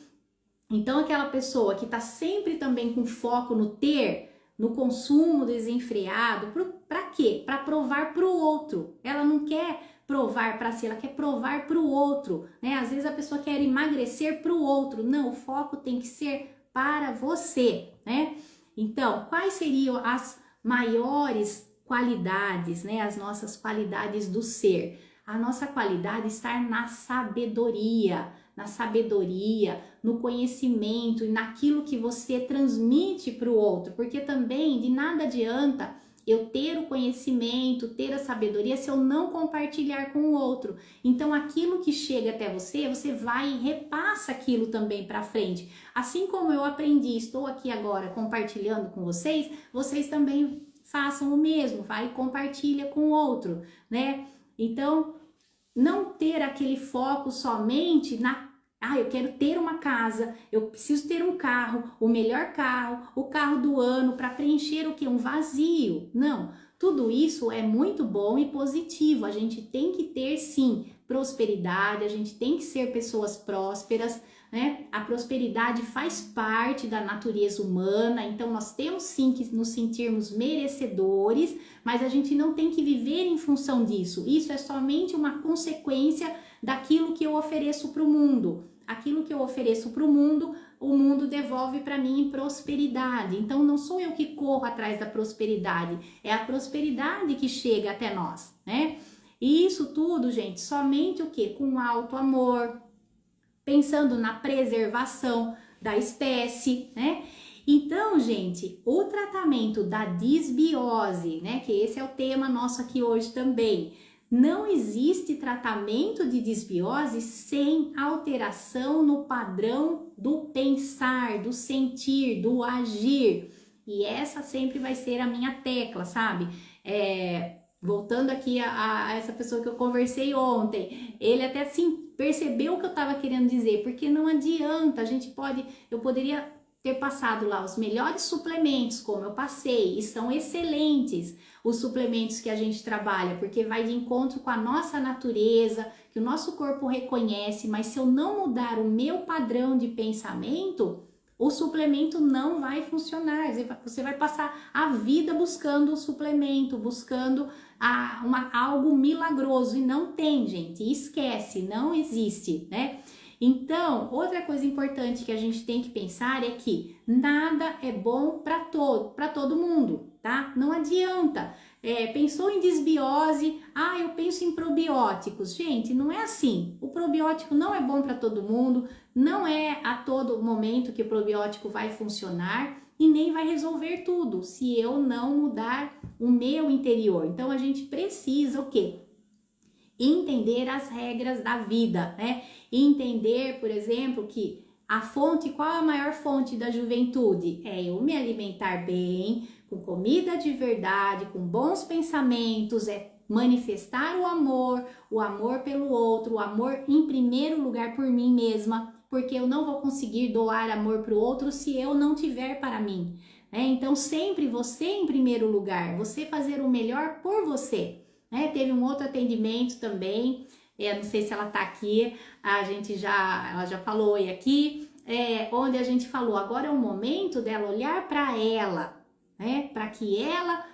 Então, aquela pessoa que tá sempre também com foco no ter, no consumo desenfreado, para quê? Para provar para o outro. Ela não quer provar para si, ela quer provar para o outro, né? Às vezes a pessoa quer emagrecer para o outro. Não, o foco tem que ser para você, né? Então, quais seriam as maiores qualidades, né? As nossas qualidades do ser. A nossa qualidade está na sabedoria, no conhecimento e naquilo que você transmite para o outro, porque também de nada adianta eu ter o conhecimento, ter a sabedoria se eu não compartilhar com o outro. Então aquilo que chega até você, você vai e repassa aquilo também para frente. Assim como eu aprendi, estou aqui agora compartilhando com vocês, vocês também façam o mesmo, vai e compartilha com o outro, né? Então, não ter aquele foco somente eu quero ter uma casa, eu preciso ter um carro, o melhor carro, o carro do ano, para preencher o quê? Um vazio. Não, tudo isso é muito bom e positivo. A gente tem que ter, sim, prosperidade, a gente tem que ser pessoas prósperas, né? A prosperidade faz parte da natureza humana, então nós temos sim que nos sentirmos merecedores, mas a gente não tem que viver em função disso. Isso é somente uma consequência daquilo que eu ofereço para o mundo. Aquilo que eu ofereço para o mundo devolve para mim em prosperidade. Então não sou eu que corro atrás da prosperidade, é a prosperidade que chega até nós, né? E isso tudo, gente, somente o quê? Com alto amor, pensando na preservação da espécie, né? Então, gente, o tratamento da disbiose, né, que esse é o tema nosso aqui hoje também, não existe tratamento de disbiose sem alteração no padrão do pensar, do sentir, do agir. E essa sempre vai ser a minha tecla, sabe? Voltando aqui a essa pessoa que eu conversei ontem, ele até assim percebeu o que eu estava querendo dizer, porque não adianta, eu poderia ter passado lá os melhores suplementos, como eu passei, e são excelentes os suplementos que a gente trabalha, porque vai de encontro com a nossa natureza, que o nosso corpo reconhece, mas se eu não mudar o meu padrão de pensamento, o suplemento não vai funcionar. Você vai passar a vida buscando o suplemento, buscando algo milagroso, e não tem, gente, esquece, não existe, né? Então, outra coisa importante que a gente tem que pensar é que nada é bom para todo mundo, tá? Não adianta. Pensou em desbiose, eu penso em probióticos. Gente, não é assim. O probiótico não é bom para todo mundo, não é a todo momento que o probiótico vai funcionar e nem vai resolver tudo se eu não mudar o meu interior. Então, a gente precisa o quê? Entender as regras da vida, né? Entender, por exemplo, que qual a maior fonte da juventude? É eu me alimentar bem, com comida de verdade, com bons pensamentos, é manifestar o amor pelo outro, o amor em primeiro lugar por mim mesma, porque eu não vou conseguir doar amor para o outro se eu não tiver para mim, né? Então, sempre você em primeiro lugar, você fazer o melhor por você. Teve um outro atendimento também, não sei se ela tá aqui, ela já falou oi aqui, onde a gente falou, agora é o momento dela olhar para ela, né? Para que ela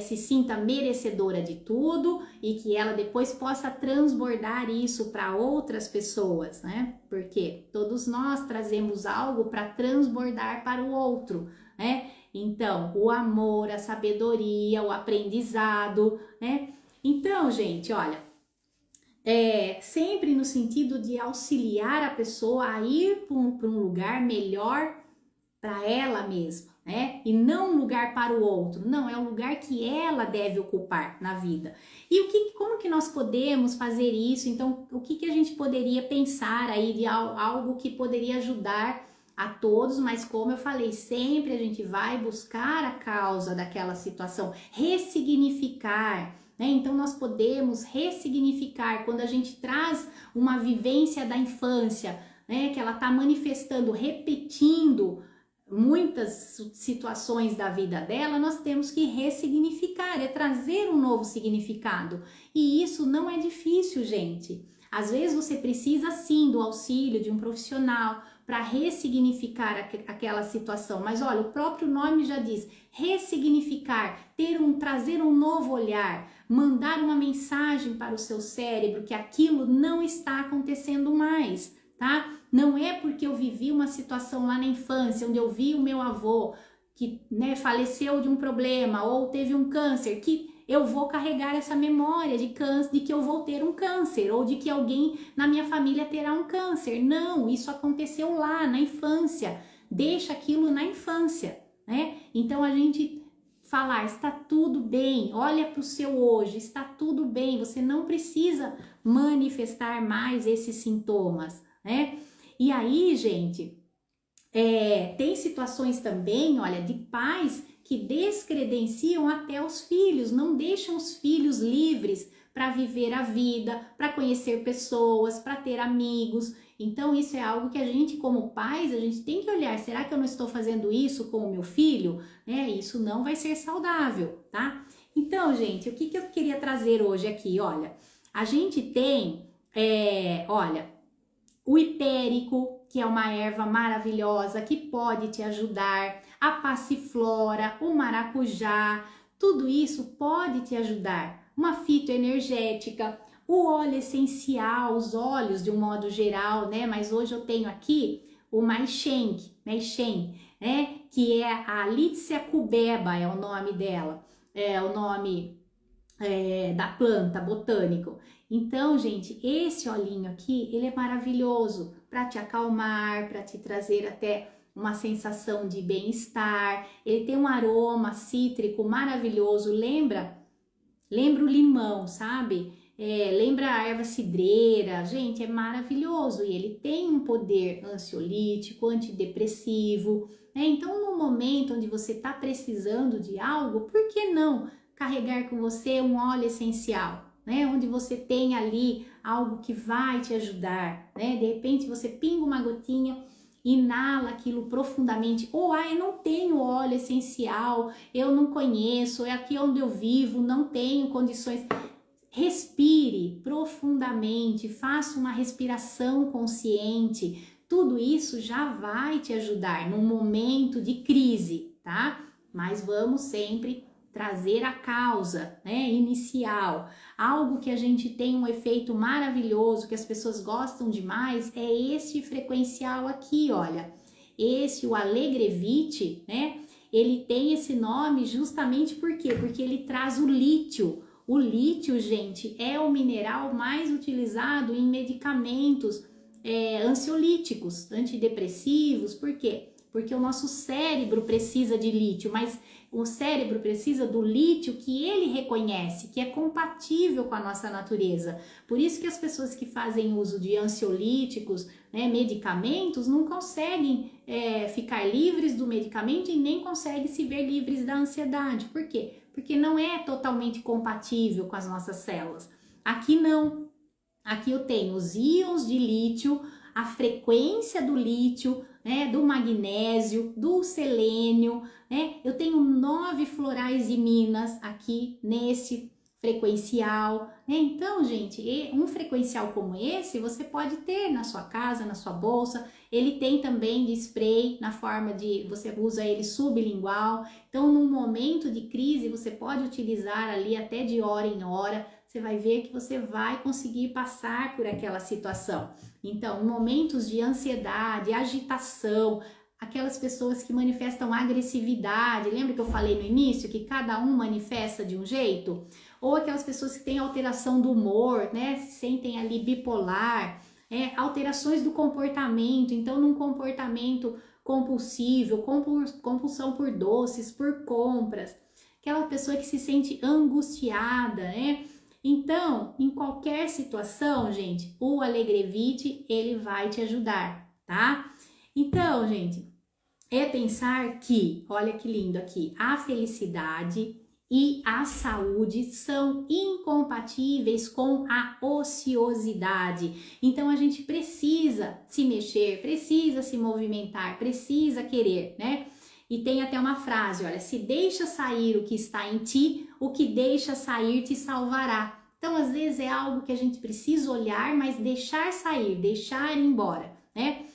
se sinta merecedora de tudo e que ela depois possa transbordar isso para outras pessoas, né? Porque todos nós trazemos algo para transbordar para o outro, né? Então, o amor, a sabedoria, o aprendizado, né? Então, gente, olha, sempre no sentido de auxiliar a pessoa a ir para um lugar melhor para ela mesma, né? E não um lugar para o outro, não, é um lugar que ela deve ocupar na vida. E como que nós podemos fazer isso? Então, o que a gente poderia pensar aí de algo que poderia ajudar a todos, mas como eu falei, sempre a gente vai buscar a causa daquela situação, ressignificar, né? Então nós podemos ressignificar quando a gente traz uma vivência da infância, né? Que ela está manifestando, repetindo muitas situações da vida dela, nós temos que ressignificar, trazer um novo significado. E isso não é difícil, gente. Às vezes você precisa sim do auxílio de um profissional para ressignificar aquela situação. Mas olha, o próprio nome já diz, ressignificar, trazer um novo olhar, mandar uma mensagem para o seu cérebro que aquilo não está acontecendo mais, tá? Não é porque eu vivi uma situação lá na infância, onde eu vi o meu avô que, né, faleceu de um problema ou teve um câncer, que eu vou carregar essa memória de câncer, de que eu vou ter um câncer, ou de que alguém na minha família terá um câncer. Não, isso aconteceu lá na infância. Deixa aquilo na infância, né? Então a gente falar, está tudo bem, olha para o seu hoje, está tudo bem, você não precisa manifestar mais esses sintomas, né? E aí, gente, tem situações também, olha, de pais que descredenciam até os filhos, não deixam os filhos livres para viver a vida, para conhecer pessoas, para ter amigos. Então isso é algo que a gente, como pais, a gente tem que olhar, será que eu não estou fazendo isso com o meu filho? Isso não vai ser saudável, tá? Então, gente, o que eu queria trazer hoje aqui? Olha, a gente tem, o hipérico, que é uma erva maravilhosa que pode te ajudar, a passiflora, o maracujá, tudo isso pode te ajudar. Uma fitoenergética, o óleo essencial, os óleos de um modo geral, né? Mas hoje eu tenho aqui o Meishen, né? Que é a Alicia cubeba, é o nome dela, é o nome da planta, botânico. Então, gente, esse olhinho aqui, ele é maravilhoso para te acalmar, para te trazer até uma sensação de bem-estar. Ele tem um aroma cítrico maravilhoso, lembra o limão, sabe? Lembra a erva cidreira, gente, é maravilhoso e ele tem um poder ansiolítico, antidepressivo, né? Então, no momento onde você está precisando de algo, por que não carregar com você um óleo essencial, né? Onde você tem ali algo que vai te ajudar, né? De repente você pinga uma gotinha, inala aquilo profundamente, ou eu não tenho óleo essencial, eu não conheço, é aqui onde eu vivo, não tenho condições. Respire profundamente, faça uma respiração consciente. Tudo isso já vai te ajudar num momento de crise, tá? Mas vamos sempre trazer a causa, né, inicial. Algo que a gente tem um efeito maravilhoso, que as pessoas gostam demais, é este frequencial aqui, olha. Esse, o Alegrevite, né? Ele tem esse nome justamente por quê? Porque ele traz o lítio. O lítio, gente, é o mineral mais utilizado em medicamentos ansiolíticos, antidepressivos. Por quê? Porque o nosso cérebro precisa de lítio, mas o cérebro precisa do lítio que ele reconhece, que é compatível com a nossa natureza. Por isso que as pessoas que fazem uso de ansiolíticos, né, medicamentos, não conseguem ficar livres do medicamento e nem conseguem se ver livres da ansiedade. Por quê? Porque não é totalmente compatível com as nossas células. Aqui não. Aqui eu tenho os íons de lítio, a frequência do lítio, né, do magnésio, do selênio, né? Eu tenho 9 florais de Minas aqui nesse frequencial, né? Então, gente, um frequencial como esse você pode ter na sua casa, na sua bolsa. Ele tem também de spray na forma de, você usa ele sublingual. Então, num momento de crise, você pode utilizar ali até de hora em hora. Você vai ver que você vai conseguir passar por aquela situação. Então, em momentos de ansiedade, agitação, aquelas pessoas que manifestam agressividade, lembra que eu falei no início que cada um manifesta de um jeito? Ou aquelas pessoas que têm alteração do humor, né? Se sentem ali bipolar, alterações do comportamento, então num comportamento compulsivo, compulsão por doces, por compras, aquela pessoa que se sente angustiada, né? Então, em qualquer situação, gente, o Alegrevite, ele vai te ajudar, tá? Então, gente, é pensar que, olha que lindo aqui, a felicidade e a saúde são incompatíveis com a ociosidade. Então, a gente precisa se mexer, precisa se movimentar, precisa querer, né? E tem até uma frase, olha, se deixa sair o que está em ti, o que deixa sair te salvará. Então, às vezes é algo que a gente precisa olhar, mas deixar sair, deixar ir embora, né?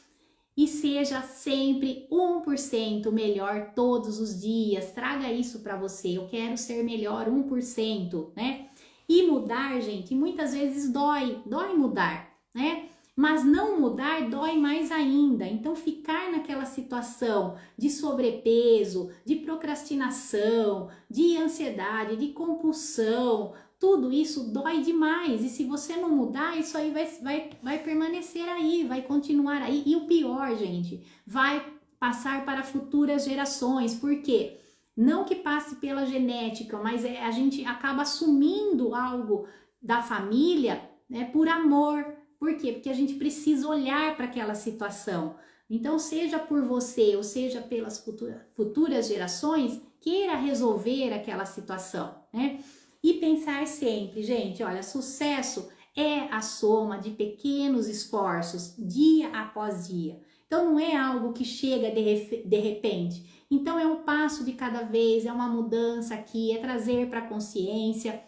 E seja sempre 1% melhor todos os dias. Traga isso para você. Eu quero ser melhor 1%, né? E mudar, gente, muitas vezes dói mudar, né? Mas não mudar dói mais ainda. Então, ficar naquela situação de sobrepeso, de procrastinação, de ansiedade, de compulsão, tudo isso dói demais. E se você não mudar, isso aí vai permanecer aí, vai continuar aí. E o pior, gente, vai passar para futuras gerações. Por quê? Não que passe pela genética, mas a gente acaba assumindo algo da família, né, por amor. Por quê? Porque a gente precisa olhar para aquela situação. Então, seja por você ou seja pelas futuras gerações, queira resolver aquela situação, né? E pensar sempre, gente, olha, sucesso é a soma de pequenos esforços, dia após dia. Então, não é algo que chega de repente. Então, é um passo de cada vez, é uma mudança aqui, é trazer para a consciência.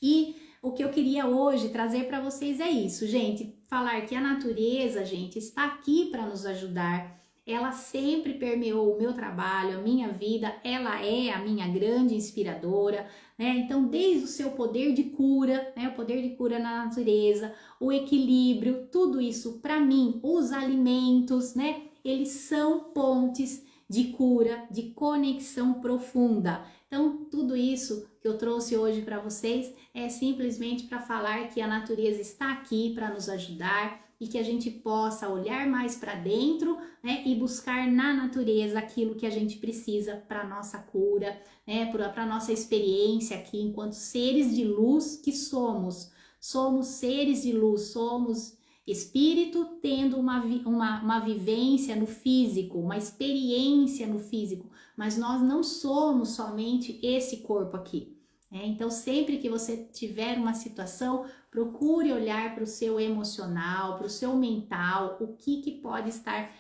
E o que eu queria hoje trazer para vocês é isso, gente. Falar que a natureza, gente, está aqui para nos ajudar. Ela sempre permeou o meu trabalho, a minha vida, ela é a minha grande inspiradora, né? Então, desde o seu poder de cura, né? O poder de cura na natureza, o equilíbrio, tudo isso, para mim, os alimentos, né? Eles são pontes de cura, de conexão profunda. Então, tudo isso que eu trouxe hoje para vocês é simplesmente para falar que a natureza está aqui para nos ajudar e que a gente possa olhar mais para dentro, né, e buscar na natureza aquilo que a gente precisa para nossa cura, né, para nossa experiência aqui enquanto seres de luz que somos. Somos seres de luz, somos espírito tendo uma vivência no físico, uma experiência no físico, mas nós não somos somente esse corpo aqui. Então, sempre que você tiver uma situação, procure olhar para o seu emocional, para o seu mental, o que pode estar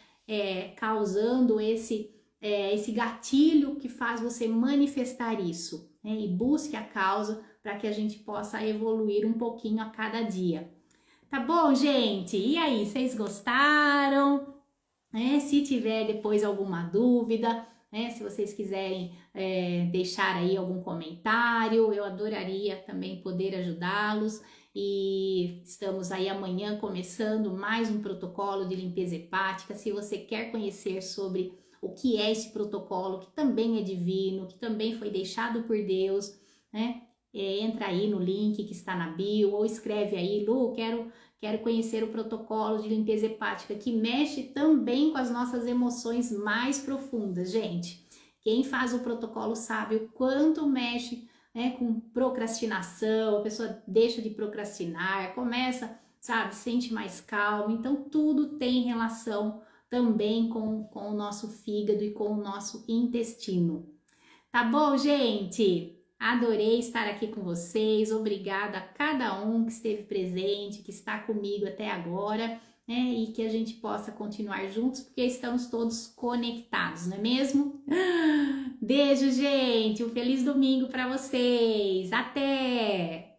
causando esse gatilho que faz você manifestar isso, né? E busque a causa para que a gente possa evoluir um pouquinho a cada dia. Tá bom, gente? E aí, vocês gostaram? Se tiver depois alguma dúvida, se vocês quiserem deixar aí algum comentário, eu adoraria também poder ajudá-los. E estamos aí amanhã começando mais um protocolo de limpeza hepática. Se você quer conhecer sobre o que é esse protocolo, que também é divino, que também foi deixado por Deus, né? Entra aí no link que está na bio ou escreve aí, Lu, quero conhecer o protocolo de limpeza hepática, que mexe também com as nossas emoções mais profundas, gente. Quem faz o protocolo sabe o quanto mexe, né, com procrastinação, a pessoa deixa de procrastinar, começa, sabe, sente mais calma. Então, tudo tem relação também com o nosso fígado e com o nosso intestino. Tá bom, gente? Adorei estar aqui com vocês, obrigada a cada um que esteve presente, que está comigo até agora, né? E que a gente possa continuar juntos, porque estamos todos conectados, não é mesmo? Beijo, gente! Um feliz domingo para vocês! Até!